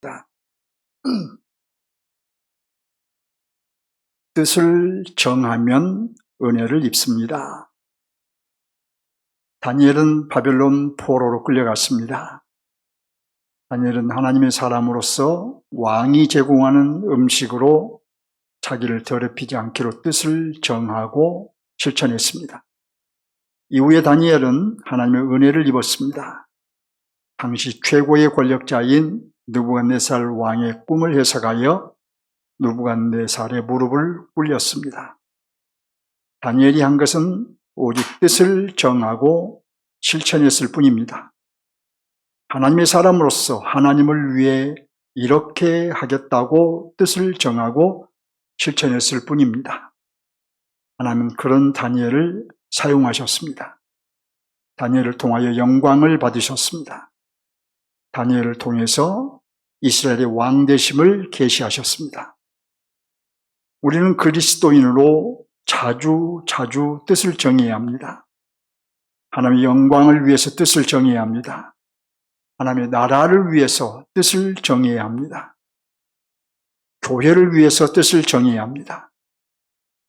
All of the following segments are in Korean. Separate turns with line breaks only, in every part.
있습니다. 뜻을 정하면 은혜를 입습니다. 다니엘은 바벨론 포로로 끌려갔습니다. 다니엘은 하나님의 사람으로서 왕이 제공하는 음식으로 자기를 더럽히지 않기로 뜻을 정하고 실천했습니다. 이후에 다니엘은 하나님의 은혜를 입었습니다. 당시 최고의 권력자인 느부갓네살 왕의 꿈을 해석하여 느부갓네살의 무릎을 꿇렸습니다. 다니엘이 한 것은 오직 뜻을 정하고 실천했을 뿐입니다. 하나님의 사람으로서 하나님을 위해 이렇게 하겠다고 뜻을 정하고 실천했을 뿐입니다. 하나님은 그런 다니엘을 사용하셨습니다. 다니엘을 통하여 영광을 받으셨습니다. 다니엘을 통해서 이스라엘의 왕 되심을 계시하셨습니다. 우리는 그리스도인으로 자주 뜻을 정해야 합니다. 하나님의 영광을 위해서 뜻을 정해야 합니다. 하나님의 나라를 위해서 뜻을 정해야 합니다. 교회를 위해서 뜻을 정해야 합니다.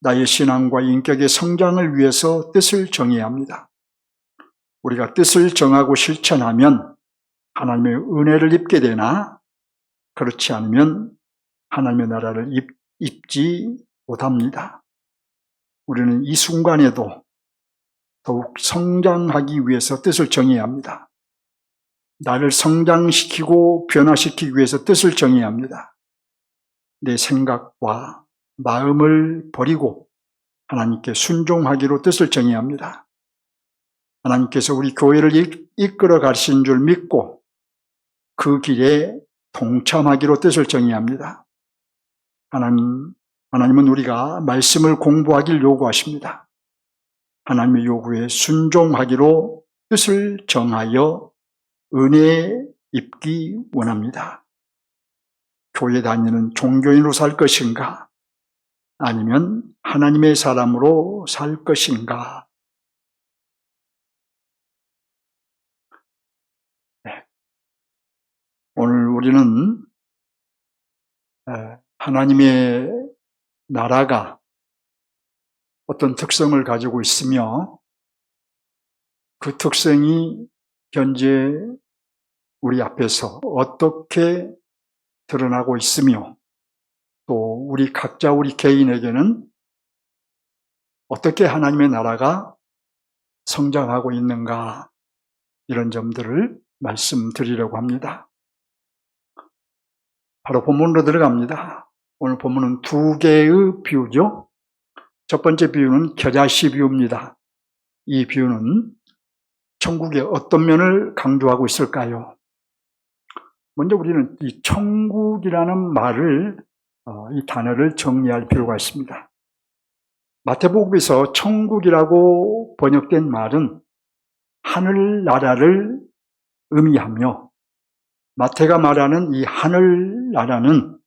나의 신앙과 인격의 성장을 위해서 뜻을 정해야 합니다. 우리가 뜻을 정하고 실천하면 하나님의 은혜를 입게 되나 그렇지 않으면 하나님의 나라를 입지 못합니다. 우리는 이 순간에도 더욱 성장하기 위해서 뜻을 정해야 합니다. 나를 성장시키고 변화시키기 위해서 뜻을 정해야 합니다. 내 생각과 마음을 버리고 하나님께 순종하기로 뜻을 정해야 합니다. 하나님께서 우리 교회를 이끌어 가신 줄 믿고 그 길에 동참하기로 뜻을 정해야 합니다. 하나님은 우리가 말씀을 공부하길 요구하십니다. 하나님의 요구에 순종하기로 뜻을 정하여 은혜에 입기 원합니다. 교회 다니는 종교인으로 살 것인가? 아니면 하나님의 사람으로 살 것인가? 오늘 우리는 하나님의 나라가 어떤 특성을 가지고 있으며 그 특성이 현재 우리 앞에서 어떻게 드러나고 있으며 또 우리 각자 우리 개인에게는 어떻게 하나님의 나라가 성장하고 있는가 이런 점들을 말씀드리려고 합니다. 바로 본문으로 들어갑니다. 오늘 본문은 두 개의 비유죠. 첫 번째 비유는 겨자씨 비유입니다. 이 비유는 천국의 어떤 면을 강조하고 있을까요? 먼저 우리는 이 천국이라는 말을, 이 단어를 정리할 필요가 있습니다. 마태복음에서 천국이라고 번역된 말은 하늘나라를 의미하며 마태가 말하는 이 하늘나라는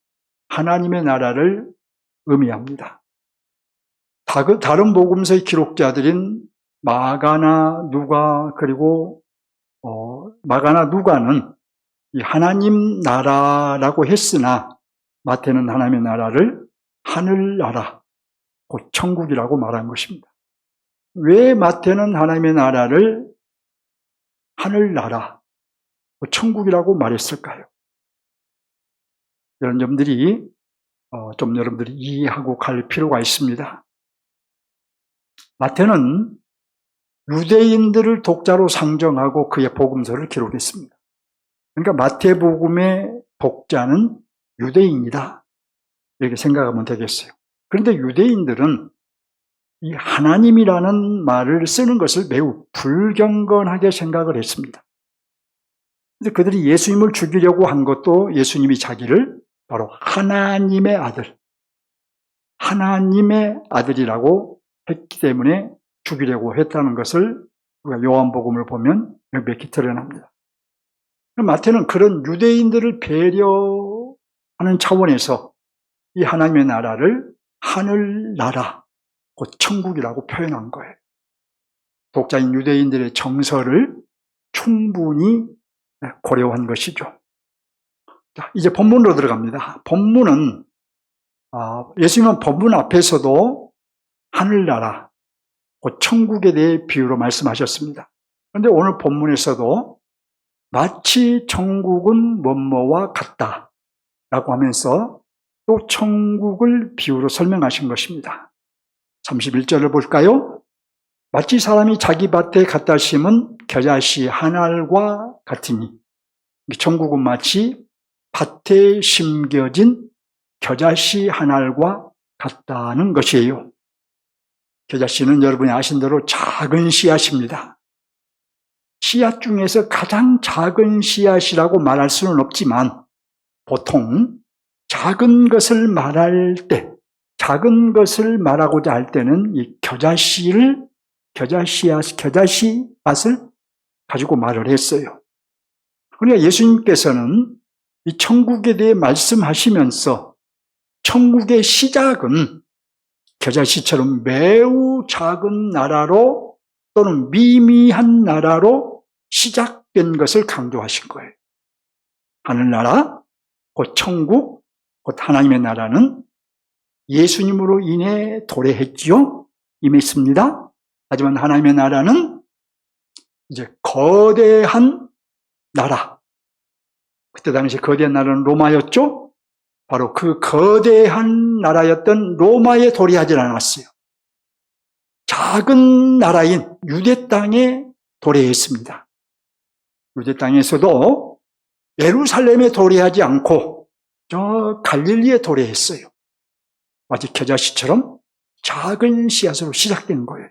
하나님의 나라를 의미합니다. 다른 복음서의 기록자들인 마가나 누가 그리고 마가나 누가는 이 하나님 나라라고 했으나 마태는 하나님의 나라를 하늘나라, 곧 천국이라고 말한 것입니다. 왜 마태는 하나님의 나라를 하늘나라, 천국이라고 말했을까요? 이런 점들이 좀 여러분들이 이해하고 갈 필요가 있습니다. 마태는 유대인들을 독자로 상정하고 그의 복음서를 기록했습니다. 그러니까 마태복음의 독자는 유대인이다 이렇게 생각하면 되겠어요. 그런데 유대인들은 이 하나님이라는 말을 쓰는 것을 매우 불경건하게 생각을 했습니다. 근데 그들이 예수님을 죽이려고 한 것도 예수님이 자기를 바로 하나님의 아들, 하나님의 아들이라고 했기 때문에 죽이려고 했다는 것을 우리가 요한복음을 보면 명백히 드러납니다. 마태는 그런 유대인들을 배려하는 차원에서 이 하나님의 나라를 하늘나라, 곧 천국이라고 표현한 거예요. 독자인 유대인들의 정서를 충분히 고려한 것이죠. 자, 이제 본문으로 들어갑니다. 본문은 예수님은 본문 앞에서도 하늘나라, 곧 천국에 대해 비유로 말씀하셨습니다. 그런데 오늘 본문에서도 마치 천국은 뭐뭐와 같다 라고 하면서 또 천국을 비유로 설명하신 것입니다. 31절을 볼까요? 마치 사람이 자기 밭에 갖다 심은 겨자씨 한 알과 같으니, 천국은 마치 밭에 심겨진 겨자씨 한 알과 같다는 것이에요. 겨자씨는 여러분이 아신 대로 작은 씨앗입니다. 씨앗 중에서 가장 작은 씨앗이라고 말할 수는 없지만 보통 작은 것을 말할 때, 작은 것을 말하고자 할 때는 이 겨자씨앗을 가지고 말을 했어요. 그러니까 예수님께서는 이 천국에 대해 말씀하시면서 천국의 시작은 겨자씨처럼 매우 작은 나라로 또는 미미한 나라로 시작된 것을 강조하신 거예요. 하늘나라, 곧 천국, 곧 하나님의 나라는 예수님으로 인해 도래했지요. 임했습니다. 하지만 하나님의 나라는 이제 거대한 나라, 그때 당시 거대한 나라는 로마였죠. 바로 그 거대한 나라였던 로마에 도래하지 않았어요. 작은 나라인 유대 땅에 도래했습니다. 유대 땅에서도 예루살렘에 도래하지 않고 저 갈릴리에 도래했어요. 마치 겨자씨처럼 작은 씨앗으로 시작된 거예요.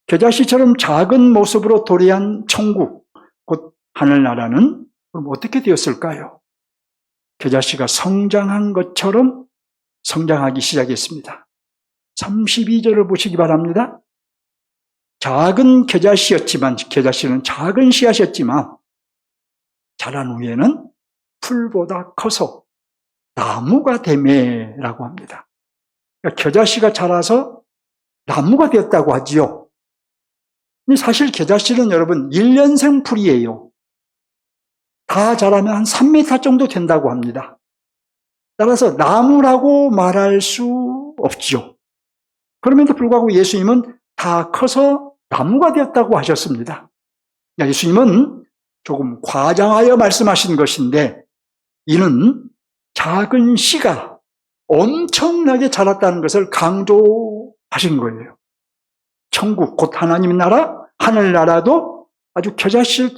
겨자씨처럼 작은 모습으로 도래한 천국, 곧 하늘나라는 그럼 어떻게 되었을까요? 겨자씨가 성장한 것처럼 성장하기 시작했습니다. 32절을 보시기 바랍니다. 작은 겨자씨였지만, 겨자씨는 작은 씨앗이었지만 자란 후에는 풀보다 커서 나무가 되매라고 합니다. 그러니까 겨자씨가 자라서 나무가 되었다고 하지요. 근데 사실 겨자씨는 여러분 1년생 풀이에요. 다 자라면 한 3m 정도 된다고 합니다. 따라서 나무라고 말할 수 없지요. 그럼에도 불구하고 예수님은 다 커서 나무가 되었다고 하셨습니다. 예수님은 조금 과장하여 말씀하신 것인데, 이는 작은 씨가 엄청나게 자랐다는 것을 강조하신 거예요. 천국, 곧 하나님의 나라, 하늘나라도 아주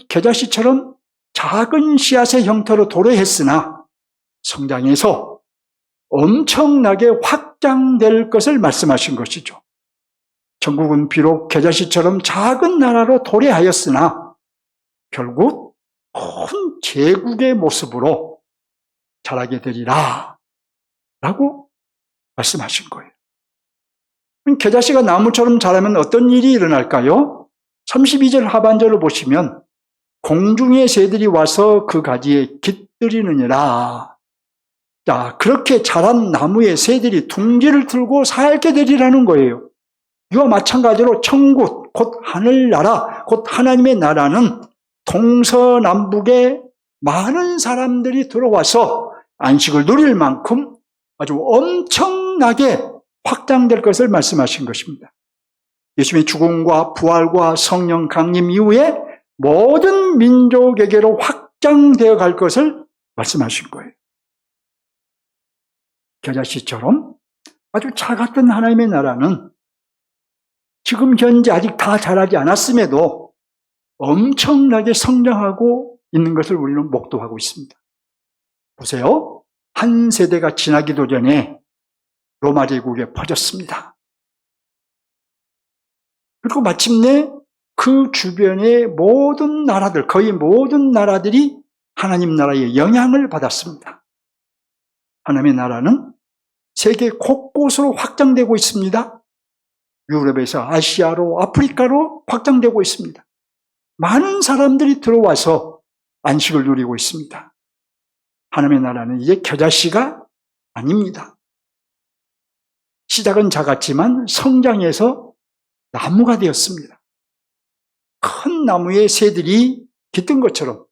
겨자씨처럼 작은 씨앗의 형태로 도래했으나 성장해서 엄청나게 확장될 것을 말씀하신 것이죠. 천국은 비록 겨자씨처럼 작은 나라로 도래하였으나 결국 큰 제국의 모습으로 자라게 되리라 라고 말씀하신 거예요. 겨자씨가 나무처럼 자라면 어떤 일이 일어날까요? 32절 하반절을 보시면 공중의 새들이 와서 그 가지에 깃들이느니라. 자, 그렇게 자란 나무에 새들이 둥지를 틀고 살게 되리라는 거예요. 이와 마찬가지로 천국, 곧 하늘나라, 곧 하나님의 나라는 동서남북에 많은 사람들이 들어와서 안식을 누릴 만큼 아주 엄청나게 확장될 것을 말씀하신 것입니다. 예수님의 죽음과 부활과 성령 강림 이후에 모든 민족에게로 확장되어 갈 것을 말씀하신 거예요. 겨자씨처럼 아주 작았던 하나님의 나라는 지금 현재 아직 다 자라지 않았음에도 엄청나게 성장하고 있는 것을 우리는 목도하고 있습니다. 보세요. 한 세대가 지나기도 전에 로마 제국에 퍼졌습니다. 그리고 마침내 그 주변의 모든 나라들, 거의 모든 나라들이 하나님 나라의 영향을 받았습니다. 하나님의 나라는 세계 곳곳으로 확장되고 있습니다. 유럽에서 아시아로, 아프리카로 확장되고 있습니다. 많은 사람들이 들어와서 안식을 누리고 있습니다. 하나님의 나라는 이제 겨자씨가 아닙니다. 시작은 작았지만 성장해서 나무가 되었습니다. 큰 나무에 새들이 깃든 것처럼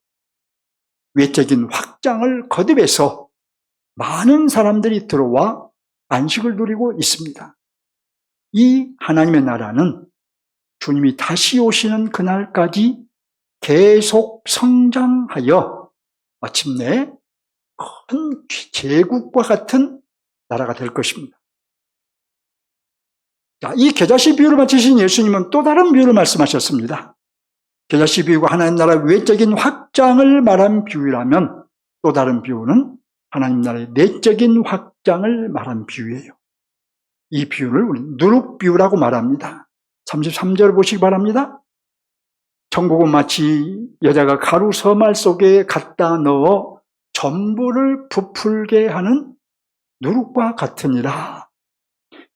외적인 확장을 거듭해서 많은 사람들이 들어와 안식을 누리고 있습니다. 이 하나님의 나라는 주님이 다시 오시는 그날까지 계속 성장하여 마침내 큰 제국과 같은 나라가 될 것입니다. 자, 이 겨자씨 비유를 마치신 예수님은 또 다른 비유를 말씀하셨습니다. 겨자씨 비유가 하나님 나라 외적인 확장을 말한 비유라면 또 다른 비유는 하나님 나라의 내적인 확장을 말한 비유예요. 이 비유를 우리 누룩 비유라고 말합니다. 33절 보시기 바랍니다. 천국은 마치 여자가 가루 서말 속에 갖다 넣어 전부를 부풀게 하는 누룩과 같으니라.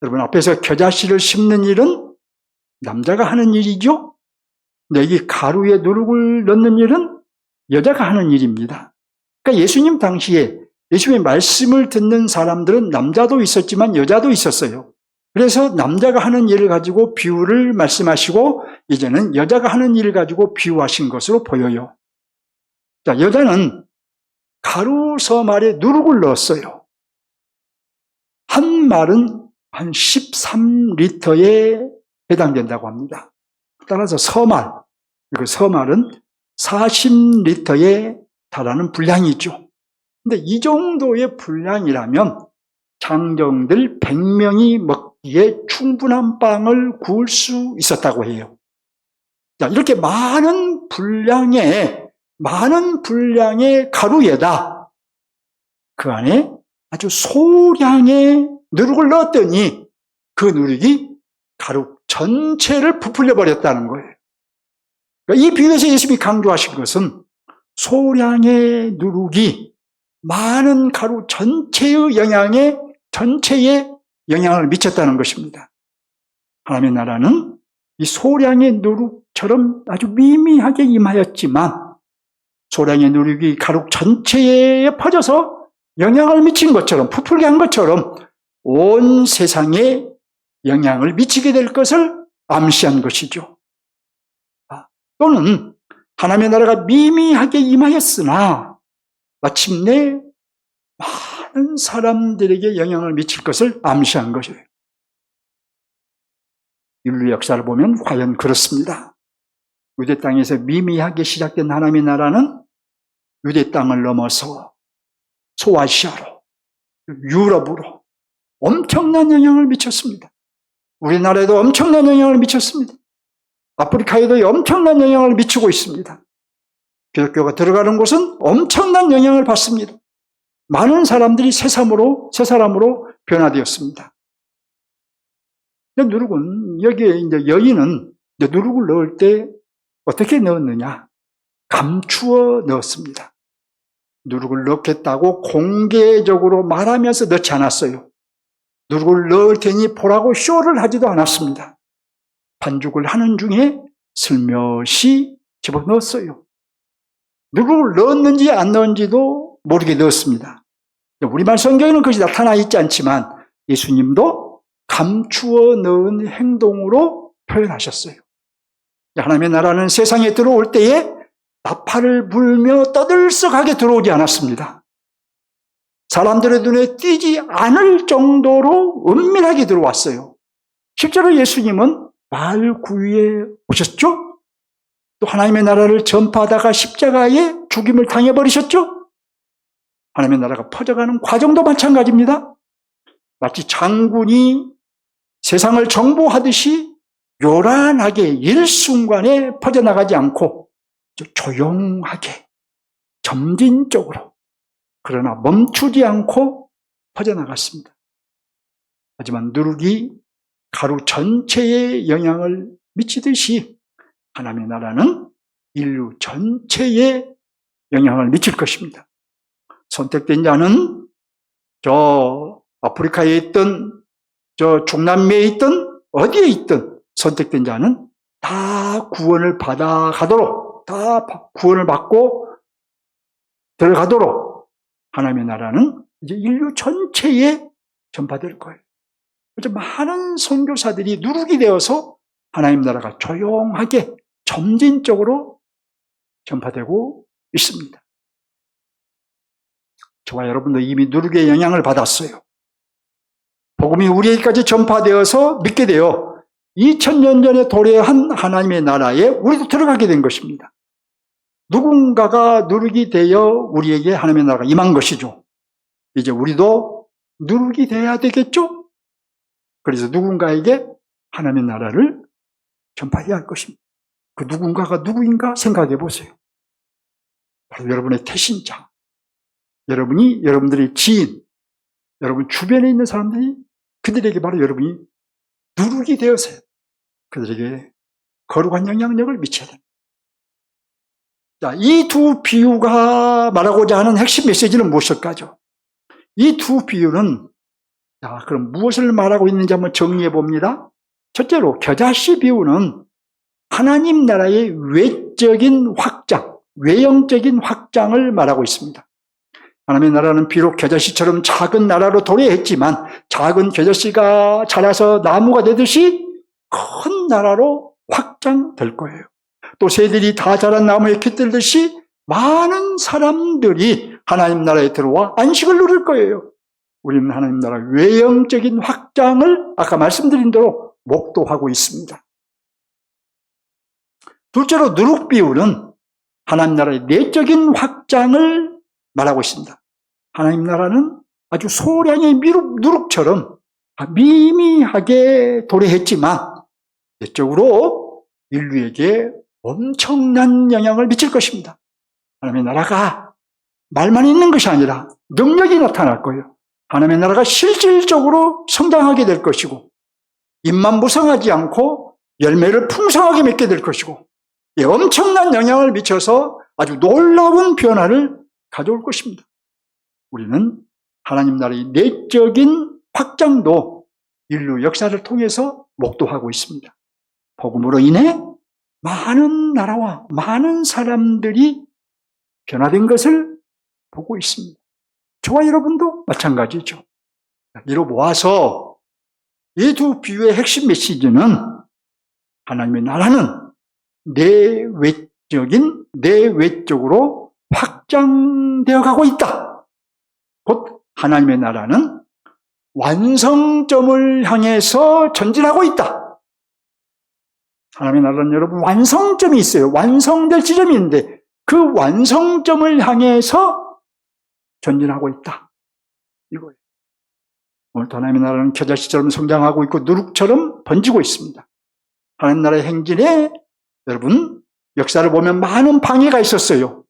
여러분, 앞에서 겨자씨를 심는 일은 남자가 하는 일이죠. 근데 여기 가루에 누룩을 넣는 일은 여자가 하는 일입니다. 그러니까 예수님 당시에 예수님의 말씀을 듣는 사람들은 남자도 있었지만 여자도 있었어요. 그래서 남자가 하는 일을 가지고 비유를 말씀하시고 이제는 여자가 하는 일을 가지고 비유하신 것으로 보여요. 자, 여자는 가루 서말에 누룩을 넣었어요. 한 말은 한 13리터에 해당된다고 합니다. 따라서 서말, 그 서말은 40리터에 달하는 분량이죠. 근데 이 정도의 분량이라면 장정들 100명이 먹기에 충분한 빵을 구울 수 있었다고 해요. 자, 이렇게 많은 분량의 가루에다 그 안에 아주 소량의 누룩을 넣었더니 그 누룩이 가루 전체를 부풀려 버렸다는 거예요. 그러니까 이 비유에서 예수님이 강조하신 것은 소량의 누룩이 많은 가루 전체에 영향을 미쳤다는 것입니다. 하나님의 나라는 이 소량의 누룩처럼 아주 미미하게 임하였지만 소량의 누룩이 가루 전체에 퍼져서 영향을 미친 것처럼, 부풀게 한 것처럼 온 세상에 영향을 미치게 될 것을 암시한 것이죠. 또는 하나님의 나라가 미미하게 임하였으나 마침내 많은 사람들에게 영향을 미칠 것을 암시한 것이에요. 인류 역사를 보면 과연 그렇습니다. 유대 땅에서 미미하게 시작된 하나님의 나라는 유대 땅을 넘어서 소아시아로, 유럽으로 엄청난 영향을 미쳤습니다. 우리나라에도 엄청난 영향을 미쳤습니다. 아프리카에도 엄청난 영향을 미치고 있습니다. 기독교가 들어가는 곳은 엄청난 영향을 받습니다. 많은 사람들이 새 사람으로 변화되었습니다. 누룩은, 여기에 이제 여인은 누룩을 넣을 때 어떻게 넣었느냐? 감추어 넣었습니다. 누룩을 넣겠다고 공개적으로 말하면서 넣지 않았어요. 누룩을 넣을 테니 보라고 쇼를 하지도 않았습니다. 반죽을 하는 중에 슬며시 집어넣었어요. 누룩을 넣었는지 안 넣었는지도 모르게 넣었습니다. 우리말 성경에는 그것이 나타나 있지 않지만 예수님도 감추어 넣은 행동으로 표현하셨어요. 하나님의 나라는 세상에 들어올 때에 나팔을 불며 떠들썩하게 들어오지 않았습니다. 사람들의 눈에 띄지 않을 정도로 은밀하게 들어왔어요. 실제로 예수님은 마을 구유에 오셨죠? 또 하나님의 나라를 전파하다가 십자가에 죽임을 당해버리셨죠? 하나님의 나라가 퍼져가는 과정도 마찬가지입니다. 마치 장군이 세상을 정보하듯이 요란하게 일순간에 퍼져나가지 않고 조용하게 점진적으로 그러나 멈추지 않고 퍼져나갔습니다. 하지만 누룩이 가루 전체에 영향을 미치듯이 하나님의 나라는 인류 전체에 영향을 미칠 것입니다. 선택된 자는 저 아프리카에 있든 저 중남미에 있든 어디에 있든 선택된 자는 다 구원을 받아가도록, 다 구원을 받고 들어가도록 하나님의 나라는 이제 인류 전체에 전파될 거예요. 그래서 많은 선교사들이 누룩이 되어서 하나님 나라가 조용하게 점진적으로 전파되고 있습니다. 저와 여러분도 이미 누룩의 영향을 받았어요. 복음이 우리에게까지 전파되어서 믿게 되어 2000년 전에 도래한 하나님의 나라에 우리도 들어가게 된 것입니다. 누군가가 누룩이 되어 우리에게 하나님의 나라가 임한 것이죠. 이제 우리도 누룩이 돼야 되겠죠? 그래서 누군가에게 하나님의 나라를 전파해야 할 것입니다. 그 누군가가 누구인가 생각해 보세요. 바로 여러분의 태신자, 여러분이 여러분들의 지인, 여러분 주변에 있는 사람들이 그들에게 바로 여러분이 누룩이 되어서 그들에게 거룩한 영향력을 미쳐야 됩니다. 자, 이 두 비유가 말하고자 하는 핵심 메시지는 무엇일까요? 이 두 비유는 자, 그럼 무엇을 말하고 있는지 한번 정리해 봅니다. 첫째로 겨자씨 비유는 하나님 나라의 외적인 확장, 외형적인 확장을 말하고 있습니다. 하나님의 나라는 비록 겨자씨처럼 작은 나라로 도래했지만 작은 겨자씨가 자라서 나무가 되듯이 큰 나라로 확장될 거예요. 또 새들이 다 자란 나무에 깃들듯이 많은 사람들이 하나님 나라에 들어와 안식을 누릴 거예요. 우리는 하나님 나라 외형적인 확장을 아까 말씀드린 대로 목도하고 있습니다. 둘째로 누룩 비유는 하나님 나라의 내적인 확장을 말하고 있습니다. 하나님 나라는 아주 소량의 누룩처럼 미미하게 도래했지만 내적으로 인류에게 엄청난 영향을 미칠 것입니다. 하나님의 나라가 말만 있는 것이 아니라 능력이 나타날 거예요. 하나님의 나라가 실질적으로 성장하게 될 것이고 잎만 무성하지 않고 열매를 풍성하게 맺게 될 것이고 엄청난 영향을 미쳐서 아주 놀라운 변화를 가져올 것입니다. 우리는 하나님 나라의 내적인 확장도 인류 역사를 통해서 목도하고 있습니다. 복음으로 인해 많은 나라와 많은 사람들이 변화된 것을 보고 있습니다. 저와 여러분도 마찬가지죠. 이로 모아서 이 두 비유의 핵심 메시지는 하나님의 나라는 내외적으로 확장되어 가고 있다. 곧 하나님의 나라는 완성점을 향해서 전진하고 있다. 하나님의 나라는 여러분 완성점이 있어요. 완성될 지점이 있는데 그 완성점을 향해서 전진하고 있다. 이거예요. 오늘도 하나님의 나라는 겨자씨처럼 성장하고 있고 누룩처럼 번지고 있습니다. 하나님 나라의 행진에 여러분 역사를 보면 많은 방해가 있었어요.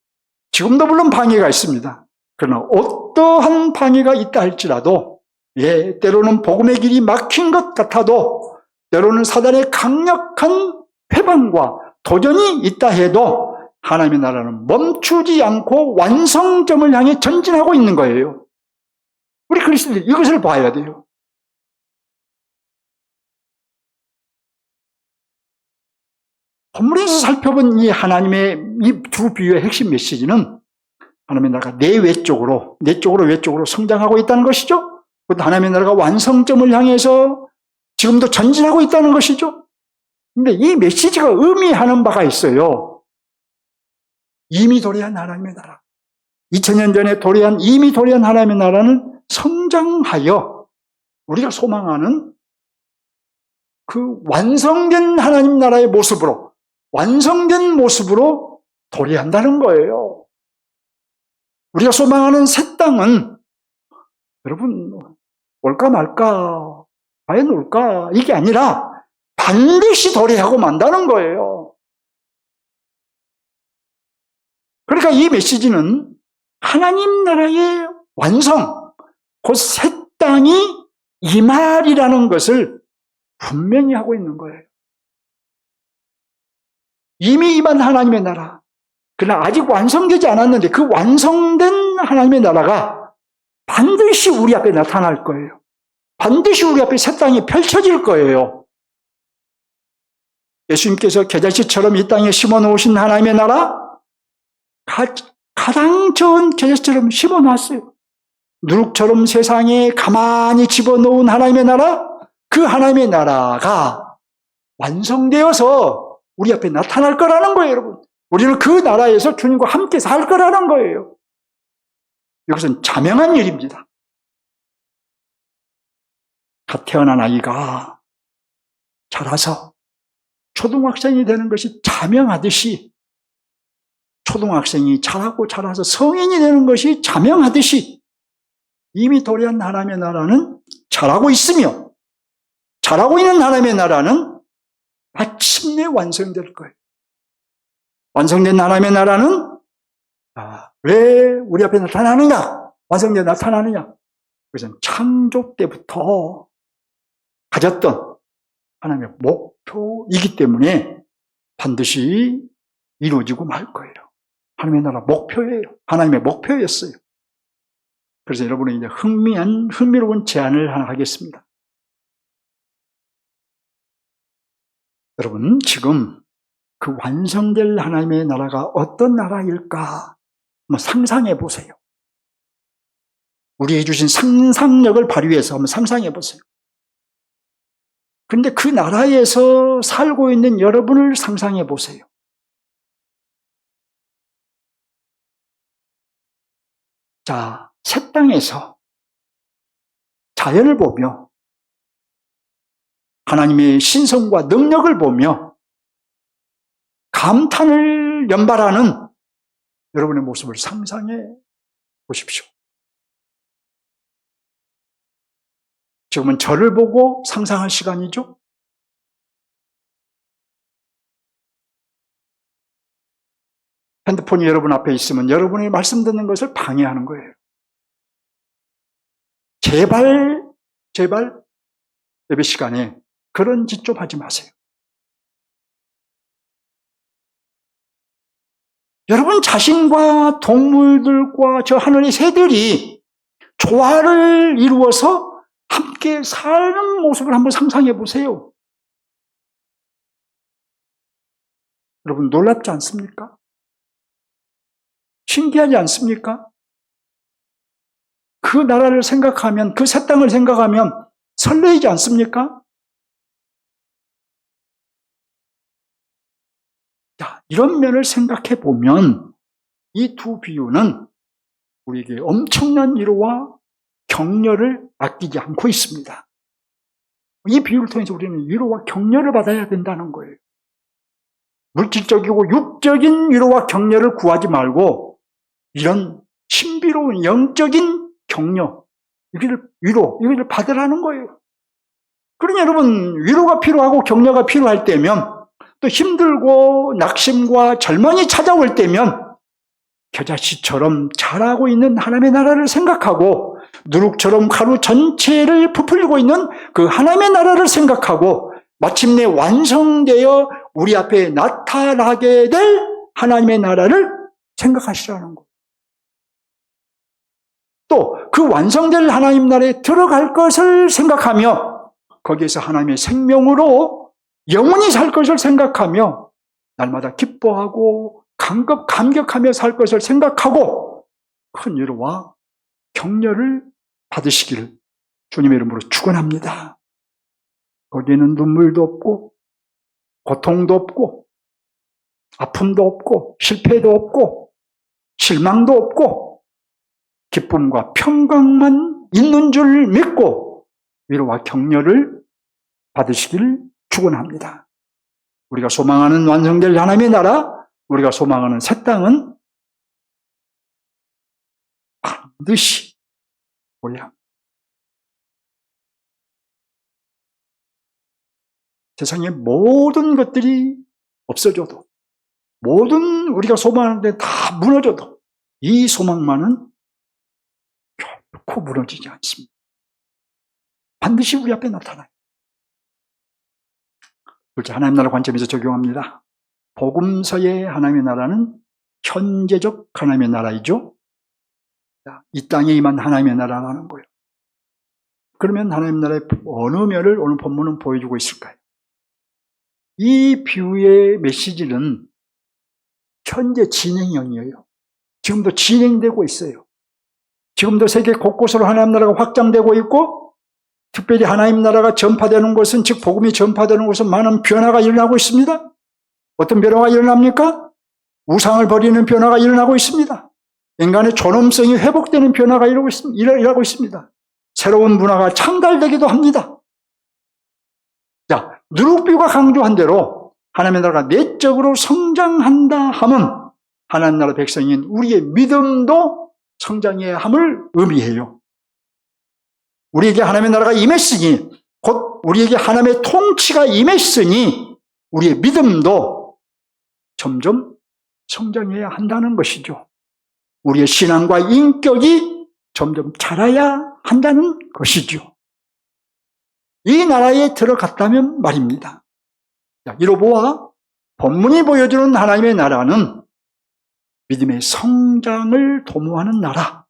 지금도 물론 방해가 있습니다. 그러나 어떠한 방해가 있다 할지라도 때로는 복음의 길이 막힌 것 같아도 때로는 사단의 강력한 회방과 도전이 있다 해도 하나님의 나라는 멈추지 않고 완성점을 향해 전진하고 있는 거예요. 우리 그리스도인들이 이것을 봐야 돼요. 본문에서 살펴본 이 하나님의 이 두 비유의 핵심 메시지는 하나님의 나라가 내적으로 성장하고 있다는 것이죠. 하나님의 나라가 완성점을 향해서 지금도 전진하고 있다는 것이죠. 그런데 이 메시지가 의미하는 바가 있어요. 이미 도래한 하나님의 나라. 2000년 전에 이미 도래한 하나님의 나라는 성장하여 우리가 소망하는 그 완성된 하나님 나라의 모습으로, 완성된 모습으로 도래한다는 거예요. 우리가 소망하는 새 땅은 여러분 올까 말까, 과연 올까 이게 아니라 반드시 도래하고 만다는 거예요. 그러니까 이 메시지는 하나님 나라의 완성, 곧 새 땅이 임하리라는 것을 분명히 하고 있는 거예요. 이미 임한 하나님의 나라, 그러나 아직 완성되지 않았는데 그 완성된 하나님의 나라가 반드시 우리 앞에 나타날 거예요. 반드시 우리 앞에 새 땅이 펼쳐질 거예요. 예수님께서 겨자씨처럼 이 땅에 심어놓으신 하나님의 나라, 가장 좋은 겨자씨처럼 심어놨어요. 누룩처럼 세상에 가만히 집어넣은 하나님의 나라, 그 하나님의 나라가 완성되어서 우리 앞에 나타날 거라는 거예요, 여러분. 우리는 그 나라에서 주님과 함께 살 거라는 거예요. 이것은 자명한 일입니다. 갓 태어난 아이가 자라서 초등학생이 되는 것이 자명하듯이, 초등학생이 자라서 성인이 되는 것이 자명하듯이, 이미 도래한 하나님의 나라는 자라고 있으며, 자라고 있는 하나님의 나라는 마침내 완성될 거예요. 완성된 하나님의 나라는 왜 우리 앞에 나타나느냐? 완성되어 나타나느냐? 그것은 창조 때부터 가졌던 하나님의 목표이기 때문에 반드시 이루어지고 말 거예요. 하나님의 나라 목표예요. 하나님의 목표였어요. 그래서 여러분은 이제 흥미로운 제안을 하나 하겠습니다. 여러분, 지금 그 완성될 하나님의 나라가 어떤 나라일까? 한번 상상해 보세요. 우리에게 주신 상상력을 발휘해서 한번 상상해 보세요. 그런데 그 나라에서 살고 있는 여러분을 상상해 보세요. 자, 새 땅에서 자연을 보며 하나님의 신성과 능력을 보며 감탄을 연발하는 여러분의 모습을 상상해 보십시오. 지금은 저를 보고 상상할 시간이죠? 핸드폰이 여러분 앞에 있으면 여러분이 말씀 듣는 것을 방해하는 거예요. 제발 예배 시간에 그런 짓 좀 하지 마세요. 여러분 자신과 동물들과 저 하늘의 새들이 조화를 이루어서 함께 사는 모습을 한번 상상해 보세요. 여러분 놀랍지 않습니까? 신기하지 않습니까? 그 나라를 생각하면, 그 새 땅을 생각하면 설레이지 않습니까? 자, 이런 면을 생각해 보면 이 두 비유는 우리에게 엄청난 위로와 격려를 아끼지 않고 있습니다. 이 비유를 통해서 우리는 위로와 격려를 받아야 된다는 거예요. 물질적이고 육적인 위로와 격려를 구하지 말고 이런 신비로운 영적인 격려, 이거를 받으라는 거예요. 그러니 여러분, 위로가 필요하고 격려가 필요할 때면, 또 힘들고 낙심과 절망이 찾아올 때면 겨자씨처럼 자라고 있는 하나님의 나라를 생각하고 누룩처럼 하루 전체를 부풀리고 있는 그 하나님의 나라를 생각하고 마침내 완성되어 우리 앞에 나타나게 될 하나님의 나라를 생각하시라는 거예요. 또 그 완성될 하나님 나라에 들어갈 것을 생각하며 거기에서 하나님의 생명으로 영원히 살 것을 생각하며 날마다 기뻐하고 감격하며 살 것을 생각하고 큰 위로와 격려를 받으시기를 주님의 이름으로 축원합니다. 거기에는 눈물도 없고 고통도 없고 아픔도 없고 실패도 없고 실망도 없고 기쁨과 평강만 있는 줄 믿고 위로와 격려를 받으시기를 축원합니다. 우리가 소망하는 완성될 하나님의 나라, 우리가 소망하는 새 땅은 반드시 오리라 합니다. 세상의 모든 것들이 없어져도, 모든 우리가 소망하는 데 다 무너져도 이 소망만은 결코 무너지지 않습니다. 반드시 우리 앞에 나타나요. 둘째, 하나님 나라 관점에서 적용합니다. 복음서의 하나님의 나라는 현재적 하나님의 나라이죠. 이 땅에 임한 하나님의 나라라는 거예요. 그러면 하나님 나라의 어느 면을 오늘 본문은 보여주고 있을까요? 이 비유의 메시지는 현재 진행형이에요. 지금도 진행되고 있어요. 지금도 세계 곳곳으로 하나님 나라가 확장되고 있고, 특별히 하나님 나라가 전파되는 곳은, 즉 복음이 전파되는 곳은 많은 변화가 일어나고 있습니다. 어떤 변화가 일어납니까? 우상을 버리는 변화가 일어나고 있습니다. 인간의 존엄성이 회복되는 변화가 일어나고 있습니다. 새로운 문화가 창달되기도 합니다. 자, 누룩비유가 강조한 대로 하나님의 나라가 내적으로 성장한다 하면 하나님 나라 백성인 우리의 믿음도 성장해야 함을 의미해요. 우리에게 하나님의 나라가 임했으니, 곧 우리에게 하나님의 통치가 임했으니 우리의 믿음도 점점 성장해야 한다는 것이죠. 우리의 신앙과 인격이 점점 자라야 한다는 것이죠. 이 나라에 들어갔다면 말입니다. 이로 보아 본문이 보여주는 하나님의 나라는 믿음의 성장을 도모하는 나라,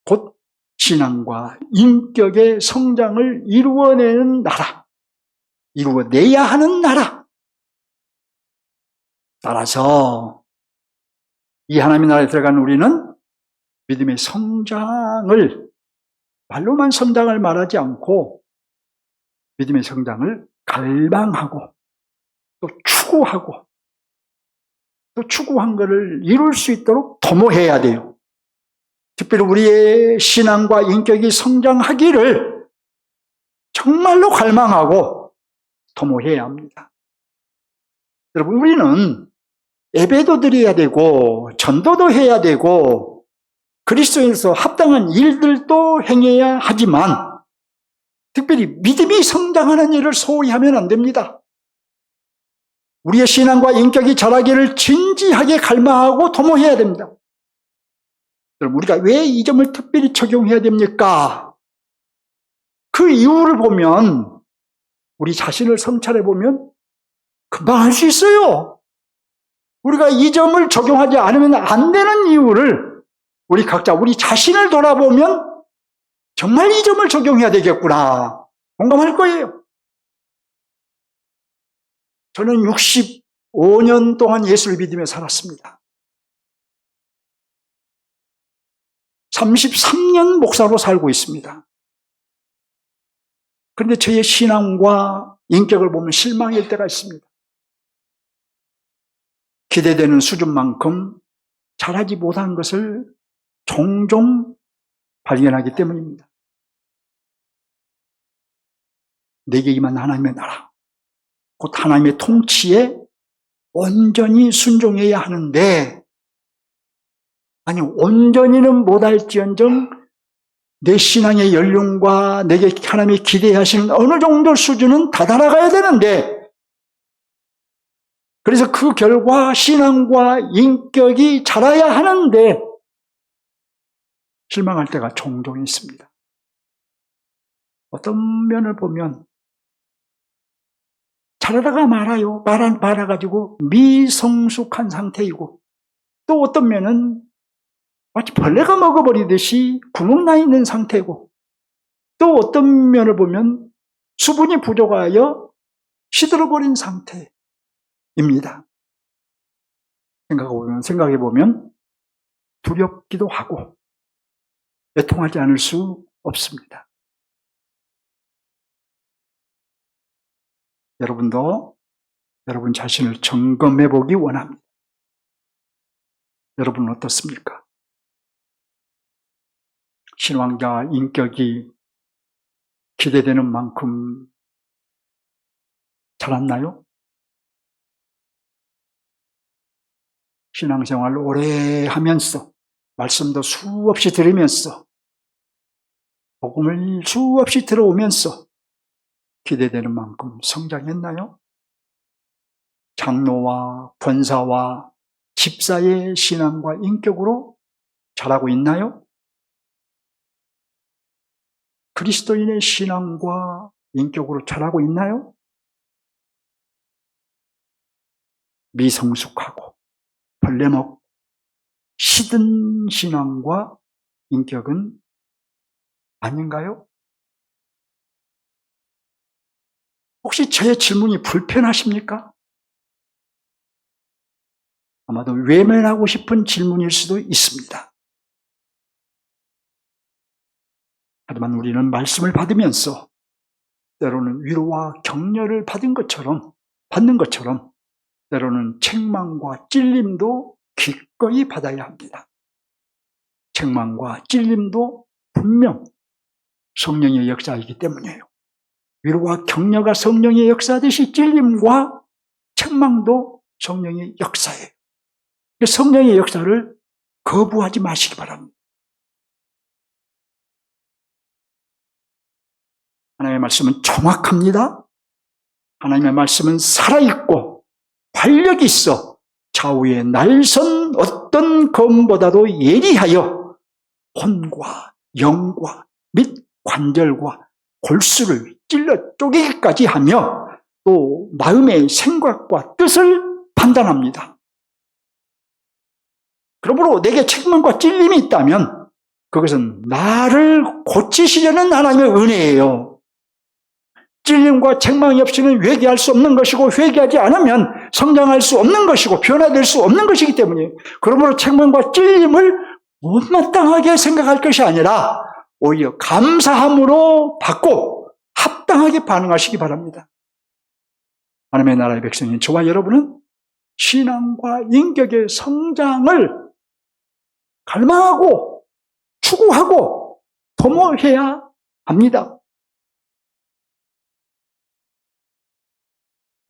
곧 신앙과 인격의 성장을 이루어내는 나라, 이루어내야 하는 나라. 따라서 이 하나님의 나라에 들어간 우리는 믿음의 성장을, 말로만 성장을 말하지 않고 믿음의 성장을 갈망하고 또 추구하고 또 추구한 것을 이룰 수 있도록 도모해야 돼요. 특별히 우리의 신앙과 인격이 성장하기를 정말로 갈망하고 도모해야 합니다. 여러분, 우리는 예배도 드려야 되고 전도도 해야 되고 그리스도인으로서 합당한 일들도 행해야 하지만 특별히 믿음이 성장하는 일을 소홀히 하면 안 됩니다. 우리의 신앙과 인격이 자라기를 진지하게 갈망하고 도모해야 됩니다. 여러분, 우리가 왜 이 점을 특별히 적용해야 됩니까? 그 이유를 보면, 우리 자신을 성찰해 보면 금방 알 수 있어요. 우리가 이 점을 적용하지 않으면 안 되는 이유를 우리 각자 우리 자신을 돌아보면 정말 이 점을 적용해야 되겠구나 공감할 거예요. 저는 65년 동안 예수를 믿으며 살았습니다. 33년 목사로 살고 있습니다. 그런데 저의 신앙과 인격을 보면 실망일 때가 있습니다. 기대되는 수준만큼 잘하지 못한 것을 종종 발견하기 때문입니다. 내게 임한 하나님의 나라, 곧 하나님의 통치에 온전히 순종해야 하는데, 아니 온전히는 못할지언정 내 신앙의 연륜과 내게 하나님이 기대하시는 어느 정도 수준은 다다라가야 되는데, 그래서 그 결과 신앙과 인격이 자라야 하는데 실망할 때가 종종 있습니다. 어떤 면을 보면 자라다가 말아가지고 미성숙한 상태이고, 또 어떤 면은 마치 벌레가 먹어버리듯이 구멍 나 있는 상태고, 또 어떤 면을 보면 수분이 부족하여 시들어버린 상태입니다. 생각해보면 두렵기도 하고 애통하지 않을 수 없습니다. 여러분도 여러분 자신을 점검해 보기 원합니다. 여러분은 어떻습니까? 신앙과 인격이 기대되는 만큼 자랐나요? 신앙생활을 오래 하면서 말씀도 수없이 들으면서 복음을 수없이 들어오면서 기대되는 만큼 성장했나요? 장로와 권사와 집사의 신앙과 인격으로 자라고 있나요? 그리스도인의 신앙과 인격으로 자라고 있나요? 미성숙하고 벌레먹고 시든 신앙과 인격은 아닌가요? 혹시 저의 질문이 불편하십니까? 아마도 외면하고 싶은 질문일 수도 있습니다. 하지만 우리는 말씀을 받으면서 때로는 위로와 격려를 받는 것처럼 때로는 책망과 찔림도 기꺼이 받아야 합니다. 책망과 찔림도 분명 성령의 역사이기 때문이에요. 위로와 격려가 성령의 역사듯이 찔림과 책망도 성령의 역사예요. 성령의 역사를 거부하지 마시기 바랍니다. 하나님의 말씀은 정확합니다. 하나님의 말씀은 살아있고 활력이 있어 좌우의 날선 어떤 검보다도 예리하여 혼과 영과 및 관절과 골수를 찔러 쪼개기까지 하며 또 마음의 생각과 뜻을 판단합니다. 그러므로 내게 책망과 찔림이 있다면 그것은 나를 고치시려는 하나님의 은혜예요. 찔림과 책망이 없이는 회개할 수 없는 것이고 회개하지 않으면 성장할 수 없는 것이고 변화될 수 없는 것이기 때문이에요. 그러므로 책망과 찔림을 못마땅하게 생각할 것이 아니라 오히려 감사함으로 받고 합당하게 반응하시기 바랍니다. 하나님의 나라의 백성인 저와 여러분은 신앙과 인격의 성장을 갈망하고 추구하고 도모해야 합니다.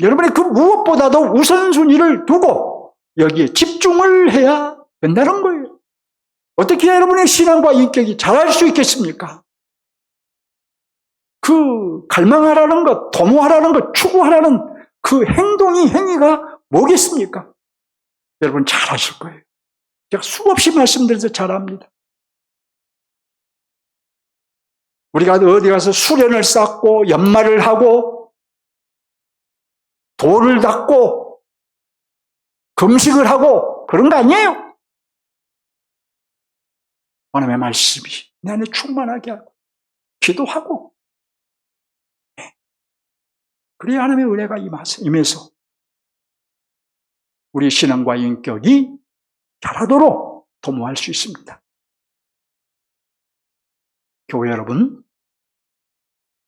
여러분이 그 무엇보다도 우선순위를 두고 여기에 집중을 해야 된다는 거예요. 어떻게 여러분의 신앙과 인격이 자랄 수 있겠습니까? 그 갈망하라는 것, 도모하라는 것, 추구하라는 그 행위가 뭐겠습니까? 여러분 잘 아실 거예요. 제가 수없이 말씀드려서 잘 압니다. 우리가 어디 가서 수련을 쌓고 연말을 하고 돌을 닦고 금식을 하고 그런 거 아니에요. 하나님의 말씀이 내 안에 충만하게 하고 기도하고 그래야 하나님의 은혜가 임해서 우리 신앙과 인격이 자라도록 도모할 수 있습니다. 교회 여러분,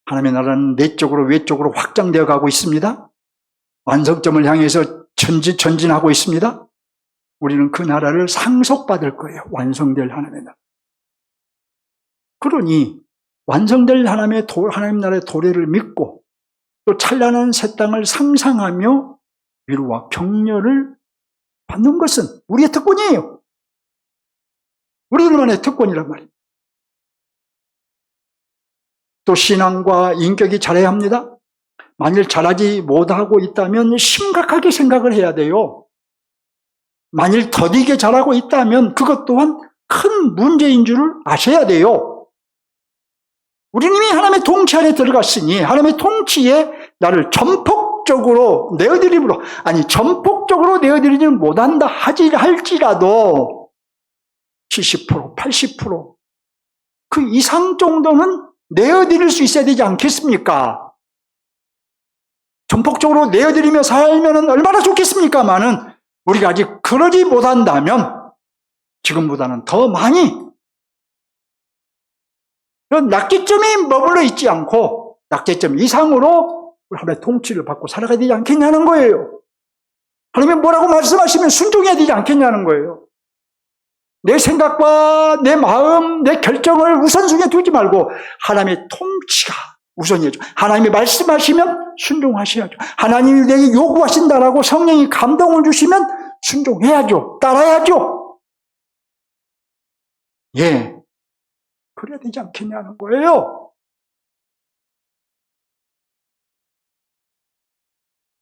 하나님의 나라는 내적으로 외적으로 확장되어 가고 있습니다. 완성점을 향해서 전진하고 있습니다. 우리는 그 나라를 상속받을 거예요. 완성될 하나님의 나라. 그러니 완성될 하나님 나라의 도래를 믿고 또 찬란한 새 땅을 상상하며 위로와 격려를 받는 것은 우리의 특권이에요. 우리들만의 특권이란 말이에요. 또 신앙과 인격이 자라야 합니다. 만일 자라지 못하고 있다면 심각하게 생각을 해야 돼요. 만일 더디게 자라고 있다면 그것 또한 큰 문제인 줄 아셔야 돼요. 우리는 이미 하나님의 통치 안에 들어갔으니 하나님의 통치에 나를 전폭적으로 내어드리지 못한다 할지라도 70%, 80% 그 이상 정도는 내어드릴 수 있어야 되지 않겠습니까? 전폭적으로 내어드리며 살면 얼마나 좋겠습니까마는 우리가 아직 그러지 못한다면 지금보다는 더 많이 낙제점이 머물러 있지 않고 낙제점 이상으로 하나님의 통치를 받고 살아가야 되지 않겠냐는 거예요. 하나님이 뭐라고 말씀하시면 순종해야 되지 않겠냐는 거예요. 내 생각과 내 마음, 내 결정을 우선순위에 두지 말고 하나님의 통치가 우선이죠. 하나님이 말씀하시면 순종하셔야죠. 하나님이 내게 요구하신다라고 성령이 감동을 주시면 순종해야죠. 따라야죠. 예, 그래야 되지 않겠냐는 거예요.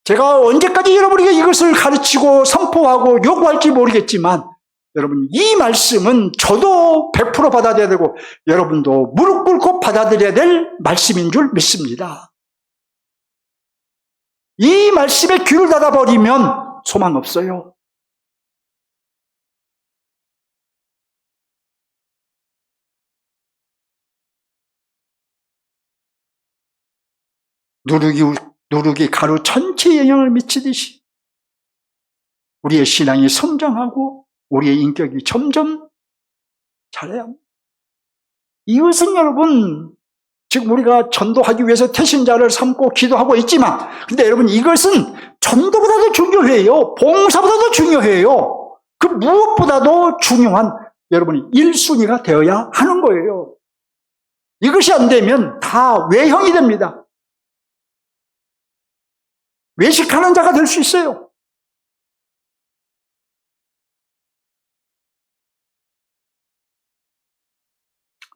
제가 언제까지 여러분에게 이것을 가르치고 선포하고 요구할지 모르겠지만 여러분 이 말씀은 저도 100% 받아들여야 되고 여러분도 무릎 꿇고 받아들여야 될 말씀인 줄 믿습니다. 이 말씀에 귀를 닫아버리면 소망 없어요. 누룩이 가루 전체에 영향을 미치듯이 우리의 신앙이 성장하고 우리의 인격이 점점 자라야 합니다. 이것은 여러분 지금 우리가 전도하기 위해서 태신자를 삼고 기도하고 있지만 근데 여러분 이것은 전도보다도 중요해요. 봉사보다도 중요해요. 그 무엇보다도 중요한 여러분이 1순위가 되어야 하는 거예요. 이것이 안 되면 다 외형이 됩니다. 외식하는 자가 될 수 있어요.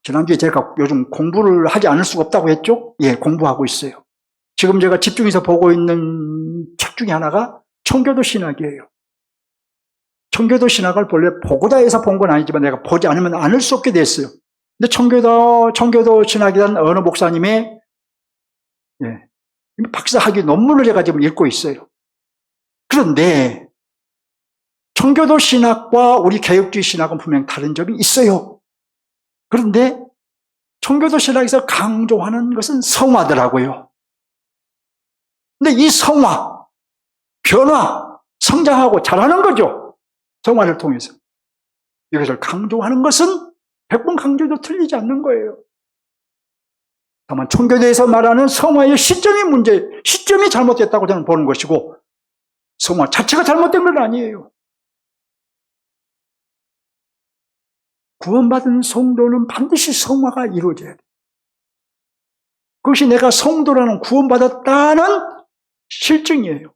지난주에 제가 요즘 공부를 하지 않을 수가 없다고 했죠? 예, 공부하고 있어요. 지금 제가 집중해서 보고 있는 책 중에 하나가 청교도 신학이에요. 청교도 신학을 본래 보고자 해서 본 건 아니지만 내가 보지 않으면 알 수 없게 됐어요. 근데 청교도 신학이란 어느 목사님의 박사학위 논문을 제가 지금 읽고 있어요. 그런데 청교도 신학과 우리 개혁주의 신학은 분명 다른 점이 있어요. 그런데 청교도 신학에서 강조하는 것은 성화더라고요. 근데 이 성화, 변화, 성장하고 자라는 거죠. 성화를 통해서. 이것을 강조하는 것은 100번 강조도 틀리지 않는 거예요. 다만 청교도에서 말하는 성화의 시점이 잘못됐다고 저는 보는 것이고 성화 자체가 잘못된 건 아니에요. 구원받은 성도는 반드시 성화가 이루어져야 돼요. 그것이 내가 성도라는 구원받았다는 실증이에요.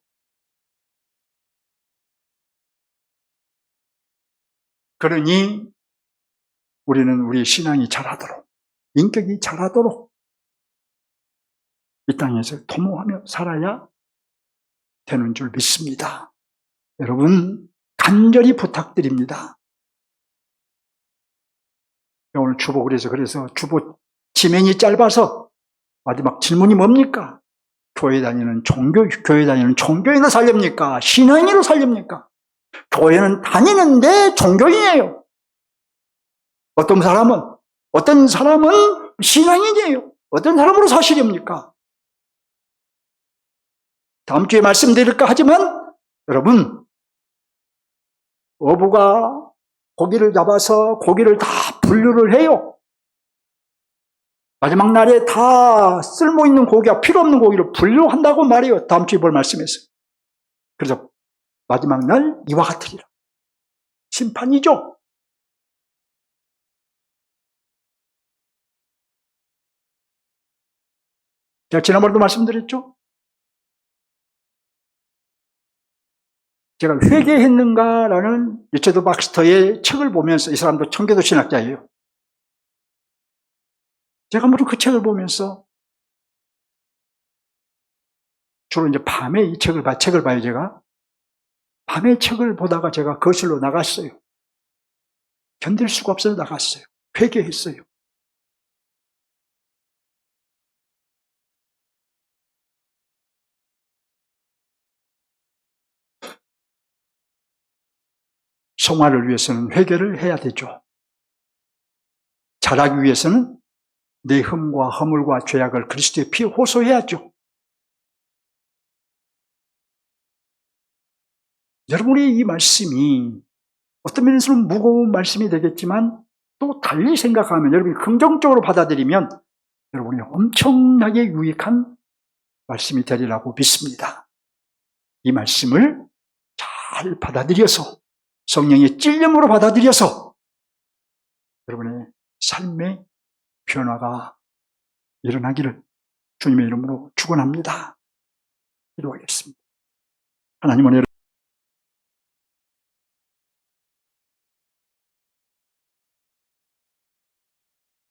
그러니 우리는 우리 신앙이 자라도록, 인격이 자라도록 이 땅에서 도모하며 살아야 되는 줄 믿습니다. 여러분 간절히 부탁드립니다. 오늘 주보 그래서 주보 지명이 짧아서 마지막 질문이 뭡니까? 교회 다니는 종교인으로 살렵니까? 신앙인으로 살렵니까? 교회는 다니는데 종교인이에요. 어떤 사람은 신앙인이에요. 어떤 사람으로 사시렵니까? 다음 주에 말씀드릴까 하지만 여러분 어부가 고기를 잡아서 고기를 다 분류를 해요. 마지막 날에 다 쓸모있는 고기와 필요없는 고기를 분류한다고 말해요. 다음 주에 볼 말씀에서. 그래서 마지막 날 이와 같으리라. 심판이죠. 제가 지난번에도 말씀드렸죠. 제가 회개했는가라는 리처드 박스터의 책을 보면서 이 사람도 청교도 신학자예요. 제가 무슨 그 책을 보면서 주로 이제 밤에 이 책을 봐요, 제가. 밤에 책을 보다가 제가 거실로 나갔어요. 견딜 수가 없어서 나갔어요. 회개했어요. 성화를 위해서는 회개를 해야 되죠. 자라기 위해서는 내 흠과 허물과 죄악을 그리스도의 피에 호소해야죠. 여러분의 이 말씀이 어떤 면에서는 무거운 말씀이 되겠지만 또 달리 생각하면 여러분이 긍정적으로 받아들이면 여러분이 엄청나게 유익한 말씀이 되리라고 믿습니다. 이 말씀을 잘 받아들여서 성령의 찔림으로 받아들여서 여러분의 삶의 변화가 일어나기를 주님의 이름으로 축원합니다. 기도하겠습니다. 하나님 은혜를